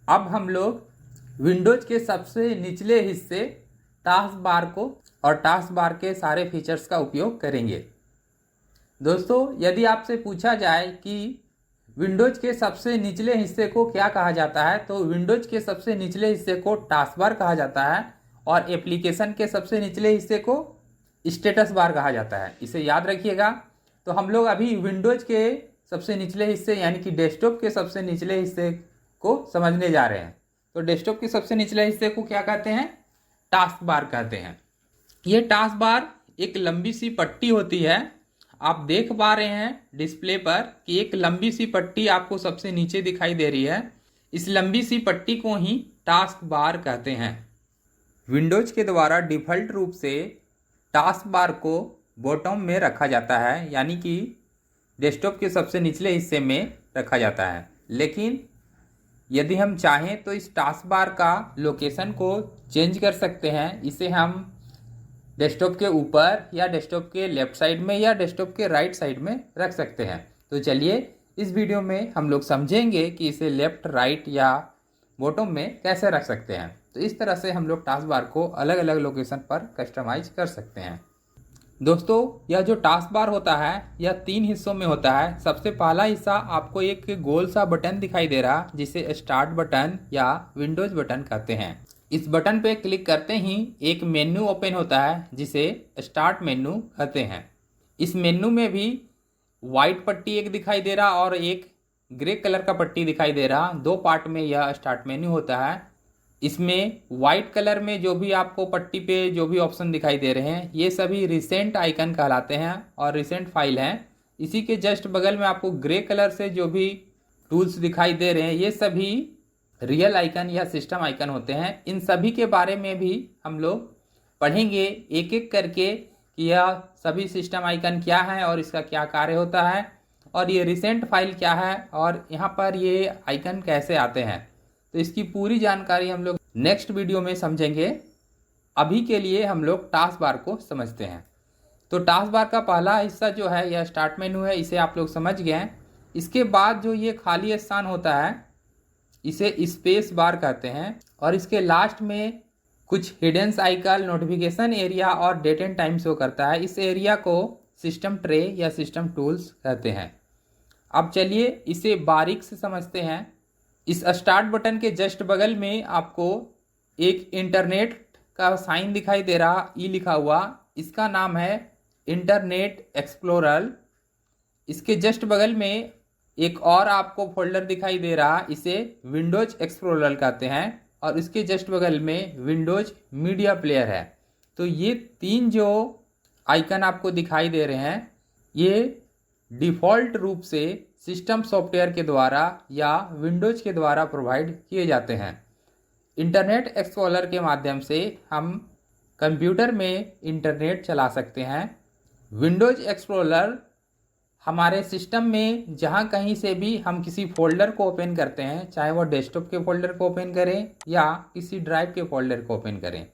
अब हम लोग विंडोज के सबसे निचले हिस्से टास्क बार को और टास्क बार के सारे फीचर्स का उपयोग करेंगे। दोस्तों, यदि आपसे पूछा जाए कि विंडोज के सबसे निचले हिस्से को क्या कहा जाता है, तो विंडोज के सबसे निचले हिस्से को टास्क बार कहा जाता है और एप्लीकेशन के सबसे निचले हिस्से को स्टेटस बार कहा जाता है। इसे याद रखिएगा। तो हम लोग अभी विंडोज के सबसे निचले हिस्से यानी कि डेस्कटॉप के सबसे निचले हिस्से को समझने जा रहे हैं। तो डेस्कटॉप के सबसे निचले हिस्से को क्या कहते हैं? टास्क बार कहते हैं। ये टास्क बार एक लंबी सी पट्टी होती है। आप देख पा रहे हैं डिस्प्ले पर कि एक लंबी सी पट्टी आपको सबसे नीचे दिखाई दे रही है। इस लंबी सी पट्टी को ही टास्क बार कहते हैं। विंडोज के द्वारा डिफ़ॉल्ट रूप से टास्क बार को बॉटम में रखा जाता है, यानी कि डेस्कटॉप के सबसे निचले हिस्से में रखा जाता है। लेकिन यदि हम चाहें तो इस टास्क बार का लोकेशन को चेंज कर सकते हैं। इसे हम डेस्कटॉप के ऊपर या डेस्कटॉप के लेफ्ट साइड में या डेस्कटॉप के राइट साइड में रख सकते हैं। तो चलिए इस वीडियो में हम लोग समझेंगे कि इसे लेफ्ट, राइट या बॉटम में कैसे रख सकते हैं। तो इस तरह से हम लोग टास्क बार को अलग अलग लोकेशन पर कस्टमाइज कर सकते हैं। दोस्तों, यह जो टास्क बार होता है यह 3 हिस्सों में होता है। सबसे पहला हिस्सा आपको एक गोल सा बटन दिखाई दे रहा, जिसे स्टार्ट बटन या विंडोज बटन कहते हैं। इस बटन पे क्लिक करते ही एक मेन्यू ओपन होता है, जिसे स्टार्ट मेन्यू कहते हैं। इस मेन्यू में भी वाइट पट्टी एक दिखाई दे रहा और एक ग्रे कलर का पट्टी दिखाई दे रहा। 2 पार्ट में यह स्टार्ट मेन्यू होता है। इसमें वाइट कलर में जो भी आपको पट्टी पे जो भी ऑप्शन दिखाई दे रहे हैं, ये सभी रिसेंट आइकन कहलाते हैं और रिसेंट फाइल हैं। इसी के जस्ट बगल में आपको ग्रे कलर से जो भी टूल्स दिखाई दे रहे हैं, ये सभी रियल आइकन या सिस्टम आइकन होते हैं। इन सभी के बारे में भी हम लोग पढ़ेंगे एक एक करके कि यह सभी सिस्टम आइकन क्या है और इसका क्या कार्य होता है, और ये रिसेंट फाइल क्या है और यहाँ पर ये आइकन कैसे आते हैं। तो इसकी पूरी जानकारी हम लोग नेक्स्ट वीडियो में समझेंगे। अभी के लिए हम लोग टास्क बार को समझते हैं। तो टास्क बार का पहला हिस्सा जो है यह स्टार्ट मेनू है, इसे आप लोग समझ गए हैं। इसके बाद जो ये खाली स्थान होता है इसे स्पेस बार कहते हैं, और इसके लास्ट में कुछ हिडन आइकन, नोटिफिकेशन एरिया और डेट एंड टाइम शो करता है। इस एरिया को सिस्टम ट्रे या सिस्टम टूल्स कहते हैं। अब चलिए इसे बारीक से समझते हैं। इस स्टार्ट बटन के जस्ट बगल में आपको एक इंटरनेट का साइन दिखाई दे रहा, ई लिखा हुआ। इसका नाम है इंटरनेट एक्सप्लोरर। इसके जस्ट बगल में एक और आपको फोल्डर दिखाई दे रहा, इसे विंडोज एक्सप्लोरर कहते हैं, और इसके जस्ट बगल में विंडोज मीडिया प्लेयर है। तो ये 3 जो आइकन आपको दिखाई दे रहे हैं, ये डिफ़ॉल्ट रूप से सिस्टम सॉफ्टवेयर के द्वारा या विंडोज के द्वारा प्रोवाइड किए जाते हैं। इंटरनेट एक्सप्लोरर के माध्यम से हम कंप्यूटर में इंटरनेट चला सकते हैं। विंडोज एक्सप्लोरर हमारे सिस्टम में जहाँ कहीं से भी हम किसी फोल्डर को ओपन करते हैं, चाहे वो डेस्कटॉप के फोल्डर को ओपन करें या किसी ड्राइव के फोल्डर को ओपन करें,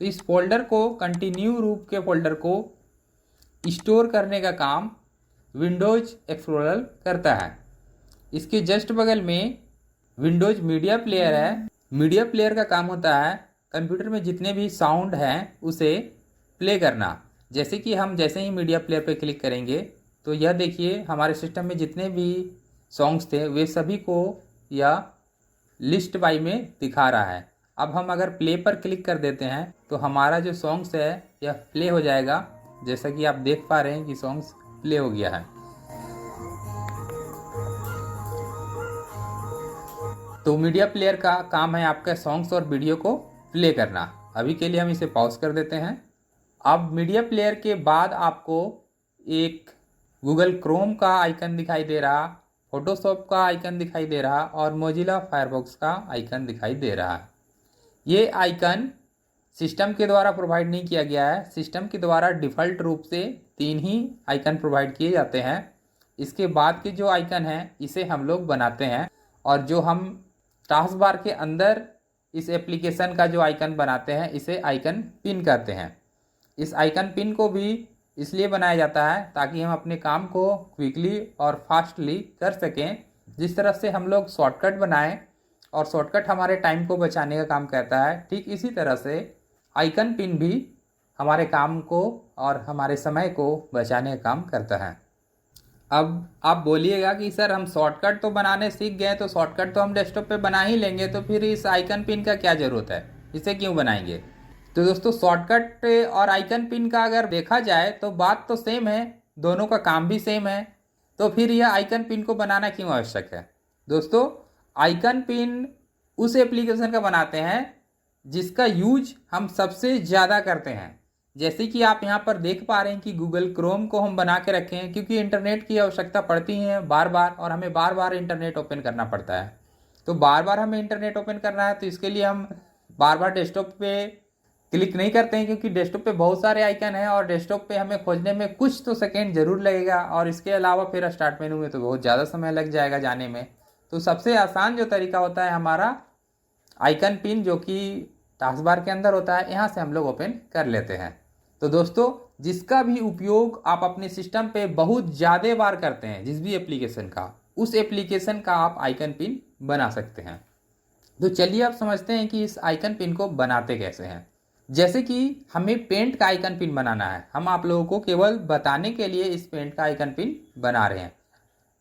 तो इस फोल्डर को कंटिन्यू रूप के फोल्डर को स्टोर करने का काम विंडोज एक्सप्लोरर करता है। इसके जस्ट बगल में विंडोज मीडिया प्लेयर है। मीडिया प्लेयर का काम होता है कंप्यूटर में जितने भी साउंड हैं उसे प्ले करना। जैसे कि हम जैसे ही मीडिया प्लेयर पर क्लिक करेंगे तो यह देखिए हमारे सिस्टम में जितने भी सॉन्ग्स थे वे सभी को यह लिस्ट बाय में दिखा रहा है। अब हम अगर प्ले पर क्लिक कर देते हैं तो हमारा जो सॉन्ग्स है यह प्ले हो जाएगा। जैसा कि आप देख पा रहे हैं कि सॉन्ग्स प्ले हो गया है। तो मीडिया प्लेयर का काम है आपका सॉन्ग्स और वीडियो को प्ले करना। अभी के लिए हम इसे पॉज कर देते हैं। अब मीडिया प्लेयर के बाद आपको एक गूगल क्रोम का आइकन दिखाई दे रहा, फोटोशॉप का आइकन दिखाई दे रहा और मोजिला फायरफॉक्स का आइकन दिखाई दे रहा है। ये आइकन सिस्टम के द्वारा प्रोवाइड नहीं किया गया है। सिस्टम के द्वारा डिफ़ॉल्ट रूप से 3 ही आइकन प्रोवाइड किए जाते हैं। इसके बाद के जो आइकन हैं इसे हम लोग बनाते हैं, और जो हम टास्क बार के अंदर इस एप्लीकेशन का जो आइकन बनाते हैं इसे आइकन पिन कहते हैं। इस आइकन पिन को भी इसलिए बनाया जाता है ताकि हम अपने काम को क्विकली और फास्टली कर सकें। जिस तरह से हम लोग शॉर्टकट बनाएं और शॉर्टकट हमारे टाइम को बचाने का काम करता है, ठीक इसी तरह से आइकन पिन भी हमारे काम को और हमारे समय को बचाने का काम करता है। अब आप बोलिएगा कि सर हम शॉर्टकट तो बनाने सीख गए, तो शॉर्टकट तो हम डेस्कटॉप पे बना ही लेंगे, तो फिर इस आइकन पिन का क्या ज़रूरत है, इसे क्यों बनाएंगे। तो दोस्तों शॉर्टकट और आइकन पिन का अगर देखा जाए तो बात तो सेम है, दोनों का काम भी सेम है, तो फिर यह आइकन पिन को बनाना क्यों आवश्यक है। दोस्तों आइकन पिन उस एप्लीकेशन का बनाते हैं जिसका यूज हम सबसे ज़्यादा करते हैं। जैसे कि आप यहाँ पर देख पा रहे हैं कि गूगल क्रोम को हम बना के रखे हैं, क्योंकि इंटरनेट की आवश्यकता पड़ती है बार बार, और हमें बार बार इंटरनेट ओपन करना पड़ता है। तो बार बार हमें इंटरनेट ओपन करना है, तो इसके लिए हम बार बार डेस्कटॉप पे क्लिक नहीं करते हैं, क्योंकि डेस्कटॉप पे बहुत सारे आइकन हैं और डेस्कटॉप पे हमें खोजने में कुछ तो सेकेंड जरूर लगेगा, और इसके अलावा फिर स्टार्ट मेनू में तो बहुत ज़्यादा समय लग जाएगा जाने में। तो सबसे आसान जो तरीका होता है हमारा आइकन पिन, जो कि टास्क बार के अंदर होता है, यहाँ से हम लोग ओपन कर लेते हैं। तो दोस्तों जिसका भी उपयोग आप अपने सिस्टम पे बहुत ज़्यादा बार करते हैं, जिस भी एप्लीकेशन का, उस एप्लीकेशन का आप आइकन पिन बना सकते हैं। तो चलिए आप समझते हैं कि इस आइकन पिन को बनाते कैसे हैं। जैसे कि हमें पेंट का आइकन पिन बनाना है, हम आप लोगों को केवल बताने के लिए इस पेंट का आइकन पिन बना रहे हैं।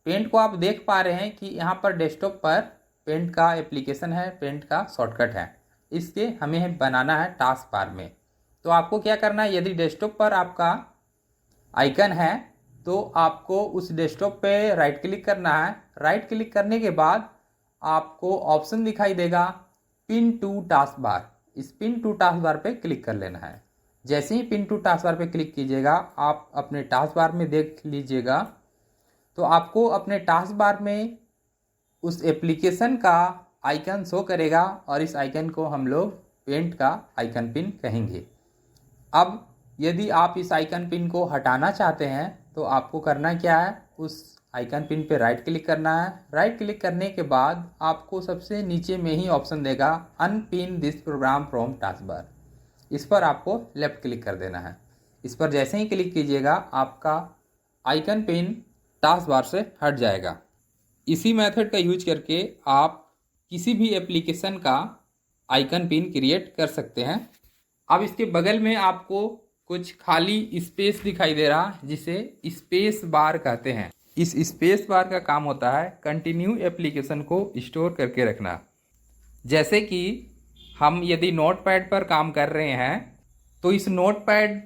पेंट को आप देख पा रहे हैं कि यहाँ पर डेस्कटॉप पर पेंट का एप्लीकेशन है, पेंट का शॉर्टकट है, इसके हमें बनाना है टास्क बार में। तो आपको क्या करना है, यदि डेस्कटॉप पर आपका आइकन है तो आपको उस डेस्कटॉप पे राइट क्लिक करना है। राइट क्लिक करने के बाद आपको ऑप्शन दिखाई देगा पिन टू टास्क बार, इस पिन टू टास्क बार पे क्लिक कर लेना है। जैसे ही पिन टू टास्क बार पे क्लिक कीजिएगा, आप अपने टास्क बार में देख लीजिएगा तो आपको अपने टास्क बार में उस एप्लीकेशन का आइकन शो करेगा, और इस आइकन को हम लोग पेंट का आइकन पिन कहेंगे। अब यदि आप इस आइकन पिन को हटाना चाहते हैं तो आपको करना क्या है, उस आइकन पिन पे राइट क्लिक करना है। राइट क्लिक करने के बाद आपको सबसे नीचे में ही ऑप्शन देगा unpin this program from taskbar, इस पर आपको लेफ्ट क्लिक कर देना है। इस पर जैसे ही क्लिक कीजिएगा आपका आइकन पिन टास्क बार से हट जाएगा। इसी मेथड का यूज करके आप किसी भी एप्लीकेशन का आइकन पिन क्रिएट कर सकते हैं। अब इसके बगल में आपको कुछ खाली स्पेस दिखाई दे रहा है, जिसे स्पेस बार कहते हैं। इस स्पेस बार का काम होता है कंटिन्यू एप्लीकेशन को स्टोर करके रखना। जैसे कि हम यदि नोटपैड पर काम कर रहे हैं तो इस नोटपैड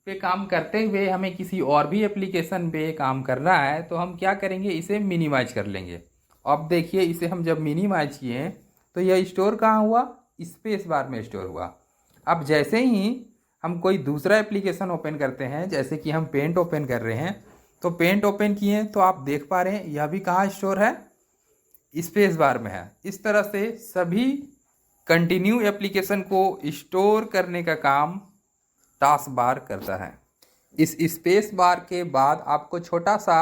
पे काम करते हुए हमें किसी और भी एप्लीकेशन पे काम करना है, तो हम क्या करेंगे, इसे मिनिमाइज कर लेंगे। अब देखिए इसे हम जब मिनिमाइज किए तो यह स्टोर कहाँ हुआ, स्पेस बार में स्टोर हुआ। अब जैसे ही हम कोई दूसरा एप्लीकेशन ओपन करते हैं, जैसे कि हम पेंट ओपन कर रहे हैं, तो पेंट ओपन किए तो आप देख पा रहे हैं यह भी कहाँ स्टोर है, स्पेस बार में है। इस तरह से सभी कंटिन्यू एप्लीकेशन को स्टोर करने का काम टास्क बार करता है। इस स्पेस बार के बाद आपको छोटा सा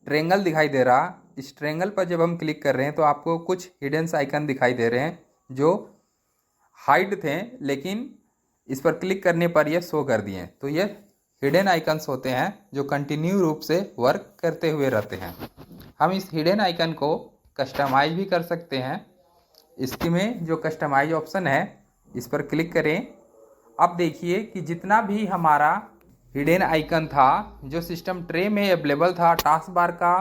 ट्रेंगल दिखाई दे रहा, इस ट्रेंगल पर जब हम क्लिक कर रहे हैं तो आपको कुछ हिडन आइकन दिखाई दे रहे हैं जो हाइड थे, लेकिन इस पर क्लिक करने पर यह शो कर दिए। तो ये हिडन आइकन्स होते हैं जो कंटिन्यू रूप से वर्क करते हुए रहते हैं। हम इस हिडन आइकन को कस्टमाइज भी कर सकते हैं। इसके में जो कस्टमाइज ऑप्शन है इस पर क्लिक करें। अब देखिए कि जितना भी हमारा हिडन आइकन था जो सिस्टम ट्रे में अवेलेबल था, टास्क बार का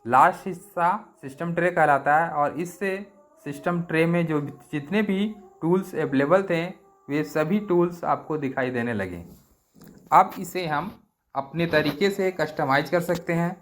लास्ट हिस्सा सिस्टम ट्रे कहलाता है, और इससे सिस्टम ट्रे में जो जितने भी टूल्स अवेलेबल थे वे सभी टूल्स आपको दिखाई देने लगे। अब इसे हम अपने तरीके से कस्टमाइज कर सकते हैं।